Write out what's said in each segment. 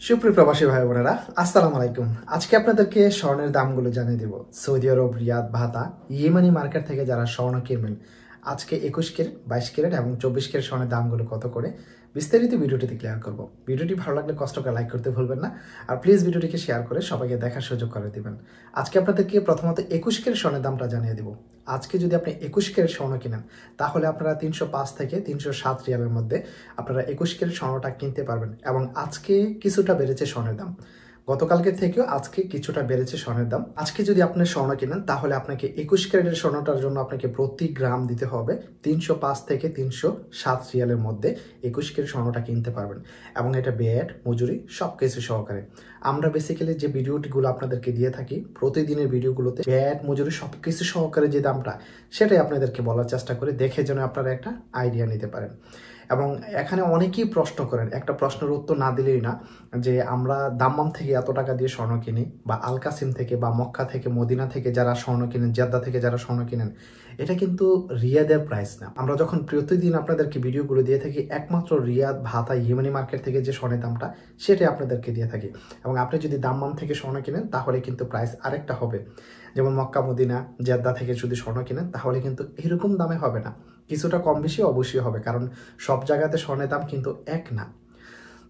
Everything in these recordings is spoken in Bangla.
সুপ্রিয় প্রবাসী ভাই বোনেরা, আসসালামু আলাইকুম। আজকে আপনাদেরকে স্বর্ণের দামগুলো জানিয়ে দেব। সৌদি আরব, রিয়াদ, ভাতা, ইয়েমানি মার্কেট থেকে যারা স্বর্ণ কিনবেন, আজকে 21 ক্যারেট, 22 ক্যারেট এবং 24 ক্যারেট স্বর্ণের দামগুলো কত করে বিস্তারিত ভিডিওটিতে ক্লিয়ার করব। ভিডিওটি ভালো লাগলে কষ্ট করে লাইক করতে ভুলবেন না, আর প্লিজ ভিডিওটিকে শেয়ার করে সবাইকে দেখার সুযোগ করে দিবেন। আজকে আপনাদেরকে প্রথমত 21 ক্যারেট স্বর্ণের দামটা জানিয়ে দেব। আজকে যদি আপনি 21 ক্যারেট স্বর্ণ কিনেন, তাহলে আপনারা 305 থেকে 307 রিয়ালের মধ্যে আপনারা 21 ক্যারেট স্বর্ণটা কিনতে পারবেন। এবং আজকে কিছুটা বেড়েছে স্বর্ণের দাম, গতকালকে থেকেও আজকে কিছুটা বেড়েছে স্বর্ণের দাম। আজকে যদি আপনি স্বর্ণ কিনেন, তাহলে আপনাকে 21 ক্যারেটের স্বর্ণটার জন্য আপনাকে প্রতি গ্রাম দিতে হবে 305 থেকে 307 রিয়ালের মধ্যে 21 ক্যারেট স্বর্ণটা কিনতে পারবেন। এবং এটা ব্যাট, মজুরি সব কিছু সহকারে। আমরা বেসিক্যালি যে ভিডিওটিগুলো আপনাদেরকে দিয়ে থাকি, প্রতিদিনের ভিডিওগুলোতে ব্যাট, মজুরি সব কিছু সহকারে যে দামটা, সেটাই আপনাদেরকে বলার চেষ্টা করে, দেখে যেন আপনারা একটা আইডিয়া নিতে পারেন। এবং এখানে অনেকেই প্রশ্ন করেন, একটা প্রশ্নের উত্তর না দিলেই না, যে আমরা দাম্মাম থেকে এত টাকা দিয়ে স্বর্ণ কিনি, বা আল কাসিম থেকে বা মক্কা থেকে, মদিনা থেকে যারা স্বর্ণ কিনেন, জেদ্দা থেকে যারা স্বর্ণ কিনেন, এটা কিন্তু রিয়াদের প্রাইস না। আমরা যখন প্রতিদিন আপনাদেরকে ভিডিওগুলো দিয়ে থাকি, একমাত্র রিয়াদ, ভাতা, ইয়েমানি মার্কেট থেকে যে স্বর্ণের দামটা, সেটাই আপনাদেরকে দিয়ে থাকি। এবং আপনি যদি দাম্মাম থেকে স্বর্ণ কিনেন, তাহলে কিন্তু প্রাইস আরেকটা হবে। যেমন মক্কা, মদিনা, জেদ্দা থেকে যদি স্বর্ণ কিনেন, তাহলে কিন্তু এরকম দামে হবে না, কিছুটা কম বেশি অবশ্যই হবে, কারণ সব জায়গাতে স্বর্ণের দাম কিন্তু এক না।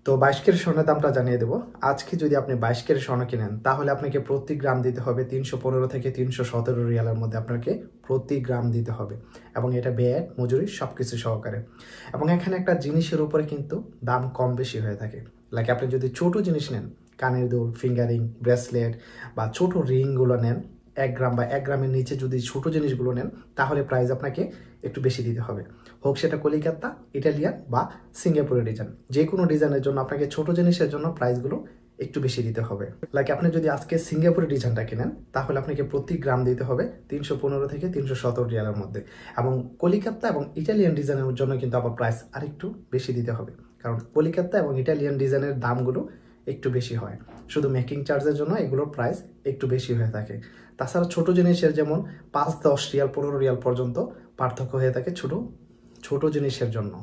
তো 22 ক্যারেট স্বর্ণের দামটা জানিয়ে দেবো। আজকে যদি আপনি 22 ক্যারেট স্বর্ণ কিনেন, তাহলে আপনাকে প্রতি গ্রাম দিতে হবে 315 থেকে 317 রিয়ালের মধ্যে আপনাকে প্রতি গ্রাম দিতে হবে। এবং এটা ব্যাট, মজুরি সব কিছু সহকারে। এবং এখানে একটা জিনিসের উপরে কিন্তু দাম কম বেশি হয়ে থাকে। লাইক আপনি যদি ছোট জিনিস নেন, কানের দুল, ফিঙ্গারিং, ব্রেসলেট বা ছোট রিংগুলো নেন, 1 গ্রাম বা 1 গ্রামের নিচে যদি ছোট জিনিসগুলো নেন, তাহলে প্রাইস আপনাকে একটু বেশি দিতে হবে। হোক সেটা কলিকাতা, ইটালিয়ান বা সিঙ্গাপুরের ডিজাইন, যে কোনো ডিজাইনের জন্য আপনাকে ছোট জিনিসের জন্য প্রাইসগুলো একটু বেশি দিতে হবে। লাইক আপনি যদি আজকে সিঙ্গাপুরের ডিজাইনটা কিনেন, তাহলে আপনাকে প্রতি গ্রাম দিতে হবে 315 থেকে 317 রিয়ালের মধ্যে। এবং কলিকাতা এবং ইটালিয়ান ডিজাইনের জন্য কিন্তু আবার প্রাইস আরেকটু বেশি দিতে হবে, কারণ কলিকাতা এবং ইটালিয়ান ডিজাইনের দামগুলো একটু বেশি হয়। শুধু মেকিং চার্জের জন্য এগুলোর প্রাইস একটু বেশি হয়ে থাকে। তাছাড়া ছোট জিনিসের যেমন 5-10 রিয়াল, 15 রিয়াল পর্যন্ত পার্থক্য হয়ে থাকে ছোট ছোট জিনিসের জন্য।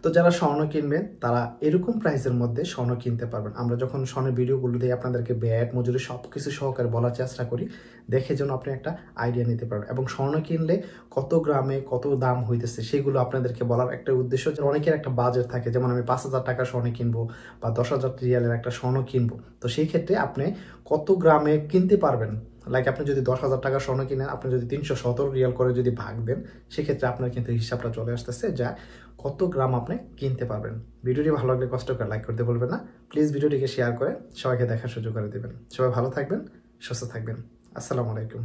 তো যারা স্বর্ণ কিনবেন, তারা এরকম প্রাইসের মধ্যে স্বর্ণ কিনতে পারবেন। আমরা যখন স্বর্ণের ভিডিওগুলো দিয়ে আপনাদেরকে ব্যাট, মজুরি সব কিছু সহকারে বলার চেষ্টা করি, দেখে যেন আপনি একটা আইডিয়া নিতে পারবেন। এবং স্বর্ণ কিনলে কত গ্রামে কত দাম হইতেছে, সেগুলো আপনাদেরকে বলার একটা উদ্দেশ্য। যে অনেকের একটা বাজেট থাকে, যেমন আমি 5,000 টাকা স্বর্ণ কিনবো বা 10,000 রিয়ালের একটা স্বর্ণ কিনবো। তো সেই ক্ষেত্রে আপনি কত গ্রামে কিনতে পারবেন, লাইক আপনি যদি 10,000 টাকা স্বর্ণ কিনেন, আপনি যদি 317 রিয়াল করে যদি ভাগ দেন, সেক্ষেত্রে আপনার কিন্তু হিসাবটা চলে আসতেছে যা কত গ্রাম আপনি কিনতে পারবেন। ভিডিওটি ভালো লাগলে কষ্ট করে লাইক করতে বলবেন না, প্লিজ ভিডিওটিকে শেয়ার করে সবাইকে দেখার সুযোগ করে দেবেন। সবাই ভালো থাকবেন, সুস্থ থাকবেন। আসসালামু আলাইকুম।